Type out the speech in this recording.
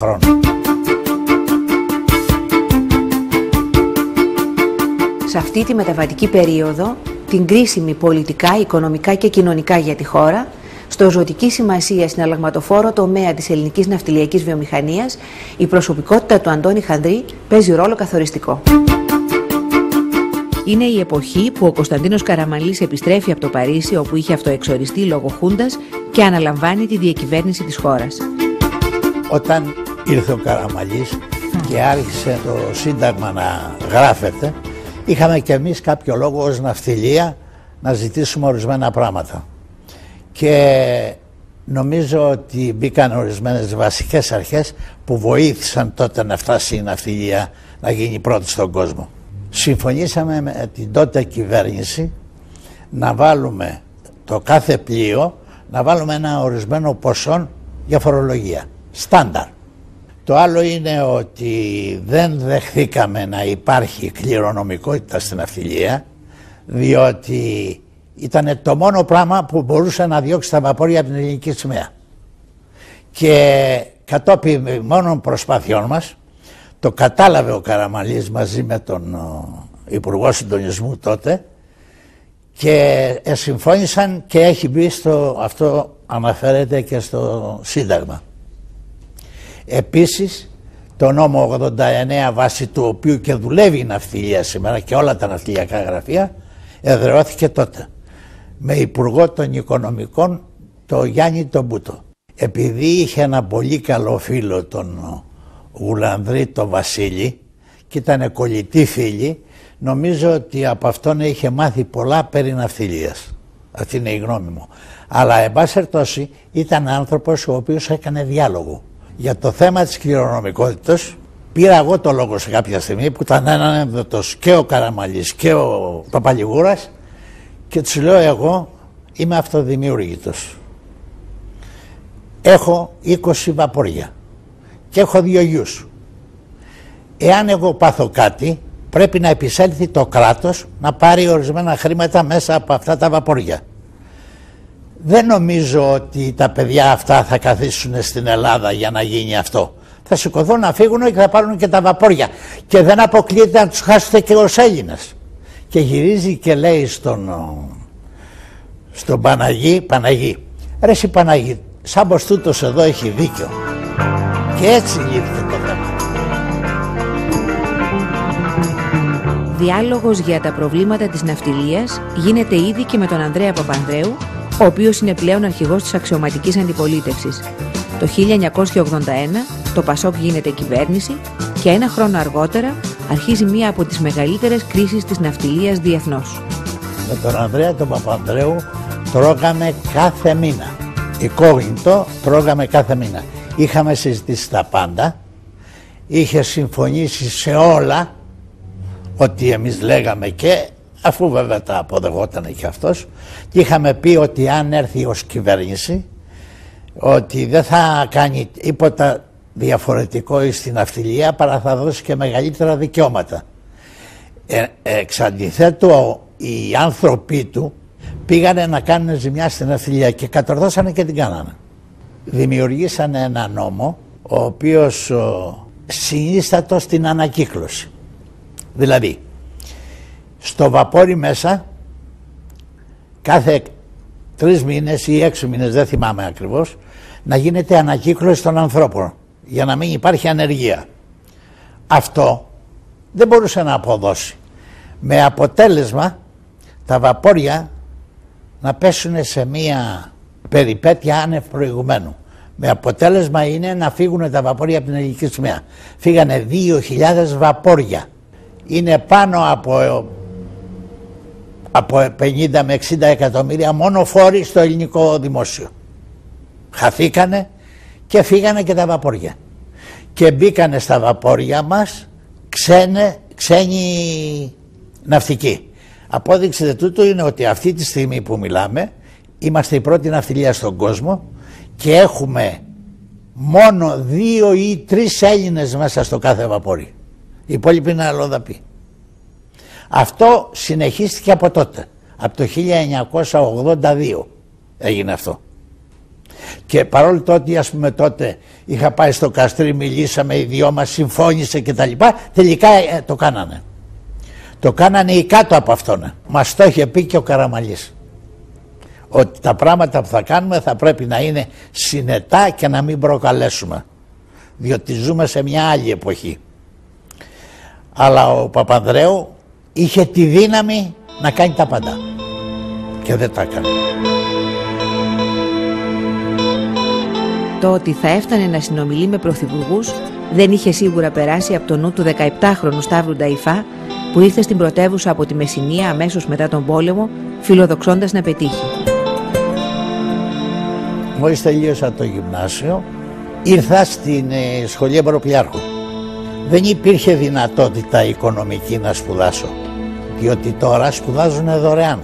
χρόνο. Σε αυτή τη μεταβατική περίοδο, την κρίσιμη πολιτικά, οικονομικά και κοινωνικά για τη χώρα, στο ζωτική σημασία συναλλαγματοφόρο τομέα της ελληνικής ναυτιλιακής βιομηχανίας, η προσωπικότητα του Αντώνη Χανδρή παίζει ρόλο καθοριστικό. Είναι η εποχή που ο Κωνσταντίνος Καραμανλής επιστρέφει από το Παρίσι, όπου είχε αυτοεξοριστεί λόγω χούντας, και αναλαμβάνει τη διακυβέρνηση της χώρας. Όταν ήρθε ο Καραμανλής και άρχισε το Σύνταγμα να γράφεται, είχαμε κι εμείς κάποιο λόγο ως ναυτιλία να ζητήσουμε ορισμένα πράγματα. Και νομίζω ότι μπήκαν ορισμένες βασικές αρχές που βοήθησαν τότε να φτάσει η ναυτιλία να γίνει πρώτη στον κόσμο. Συμφωνήσαμε με την τότε κυβέρνηση να βάλουμε το κάθε πλοίο, να βάλουμε ένα ορισμένο ποσό για φορολογία. Στάνταρ. Το άλλο είναι ότι δεν δεχθήκαμε να υπάρχει κληρονομικότητα στην ναυτιλία, διότι ήταν το μόνο πράγμα που μπορούσε να διώξει τα βαπόρια από την ελληνική σημαία. Και κατόπιν μόνων προσπάθειών μας, το κατάλαβε ο Καραμανλής μαζί με τον Υπουργό Συντονισμού τότε και συμφώνησαν και έχει μπει αυτό αναφέρεται και στο Σύνταγμα. Επίσης, το νόμο 89 βάσει του οποίου και δουλεύει η ναυτιλία σήμερα και όλα τα ναυτιλιακά γραφεία εδραιώθηκε τότε με υπουργό των οικονομικών το Γιάννη τον Μπούτο. Επειδή είχε ένα πολύ καλό φίλο τον Γουλανδρή τον Βασίλη και ήταν κολλητοί φίλοι, νομίζω ότι από αυτόν είχε μάθει πολλά περί ναυτιλίας. Αυτή είναι η γνώμη μου. Αλλά εν πάση περιπτώσει ήταν άνθρωπος ο οποίος έκανε διάλογο. Για το θέμα της κληρονομικότητας πήρα εγώ το λόγο σε κάποια στιγμή που ήταν ανένδοτος και ο Καραμανλής και ο Παπαλιγούρας και τους λέω εγώ είμαι αυτοδημιούργητος. Έχω 20 βαπόρια και έχω 2 γιους. Εάν εγώ πάθω κάτι πρέπει να επισέλθει το κράτος να πάρει ορισμένα χρήματα μέσα από αυτά τα βαπόρια. Δεν νομίζω ότι τα παιδιά αυτά θα καθίσουν στην Ελλάδα για να γίνει αυτό. Θα σηκωθούν να φύγουν και θα πάρουν και τα βαπόρια. Και δεν αποκλείεται να τους χάσετε και ως Έλληνες. Και γυρίζει και λέει στον Παναγί, ρε εσύ Παναγί, Σάμπος τούτος εδώ έχει δίκιο. Και έτσι λύθηκε το θέμα. Διάλογος για τα προβλήματα της ναυτιλίας γίνεται ήδη και με τον Ανδρέα Παπανδρέου, ο οποίος είναι πλέον αρχηγός της αξιωματικής αντιπολίτευσης. Το 1981 το ΠΑΣΟΚ γίνεται κυβέρνηση και ένα χρόνο αργότερα αρχίζει μία από τις μεγαλύτερες κρίσεις της ναυτιλίας διεθνώς. Με τον Ανδρέα τον Παπανδρέου τρώγαμε κάθε μήνα. Οικόγνητο τρώγαμε κάθε μήνα. Είχαμε συζητήσει τα πάντα, είχε συμφωνήσει σε όλα ότι εμείς λέγαμε και αφού βέβαια τα αποδεχόταν και αυτός και είχαμε πει ότι αν έρθει ως κυβέρνηση ότι δεν θα κάνει τίποτα διαφορετικό στην ναυτιλία παρά θα δώσει και μεγαλύτερα δικαιώματα. Εξ αντιθέτου οι άνθρωποι του πήγανε να κάνουν ζημιά στην ναυτιλία και κατορθώσανε και την κάνανε. Δημιουργήσανε ένα νόμο ο οποίος συνίστατο στην ανακύκλωση. Δηλαδή στο βαπόρι μέσα κάθε 3 μήνες ή 6 μήνες, δεν θυμάμαι ακριβώς, να γίνεται ανακύκλωση των ανθρώπων για να μην υπάρχει ανεργία. Αυτό δεν μπορούσε να αποδώσει. Με αποτέλεσμα τα βαπόρια να πέσουν σε μία περιπέτεια άνευ προηγουμένου. Με αποτέλεσμα είναι να φύγουν τα βαπόρια από την ελληνική σημαία. Φύγανε 2.000 βαπόρια. Είναι πάνω από 50 με 60 εκατομμύρια μόνο φόροι στο ελληνικό δημόσιο. Χαθήκανε και φύγανε και τα βαπόρια. Και μπήκανε στα βαπόρια μας ξένοι ναυτικοί. Απόδειξη τούτου είναι ότι αυτή τη στιγμή που μιλάμε είμαστε η πρώτη ναυτιλία στον κόσμο και έχουμε μόνο 2 ή 3 Έλληνες μέσα στο κάθε βαπόρι. Οι υπόλοιποι είναι αλλοδαποί. Αυτό συνεχίστηκε από τότε. Από το 1982 έγινε αυτό. Και παρόλο το ότι ας πούμε τότε είχα πάει στο Καστρί, μιλήσαμε οι δυο μας, συμφώνησε και τα λοιπά, τελικά το κάνανε. Το κάνανε ή κάτω από αυτόν. Μας το είχε πει και ο Καραμαλής. Ότι τα πράγματα που θα κάνουμε θα πρέπει να είναι συνετά και να μην προκαλέσουμε. Διότι ζούμε σε μια άλλη εποχή. Αλλά ο Παπανδρέου είχε τη δύναμη να κάνει τα πάντα. Και δεν τα έκανε. Το ότι θα έφτανε να συνομιλεί με πρωθυπουργούς δεν είχε σίγουρα περάσει από το νου του 17χρονου Σταύρου Νταϊφά, που ήρθε στην πρωτεύουσα από τη Μεσσηνία αμέσως μετά τον πόλεμο, φιλοδοξώντας να πετύχει. Μόλις τελείωσα το γυμνάσιο, ήρθα στην σχολή Εμπροπλιάρχου. Δεν υπήρχε δυνατότητα οικονομική να σπουδάσω, διότι τώρα σπουδάζουν δωρεάν.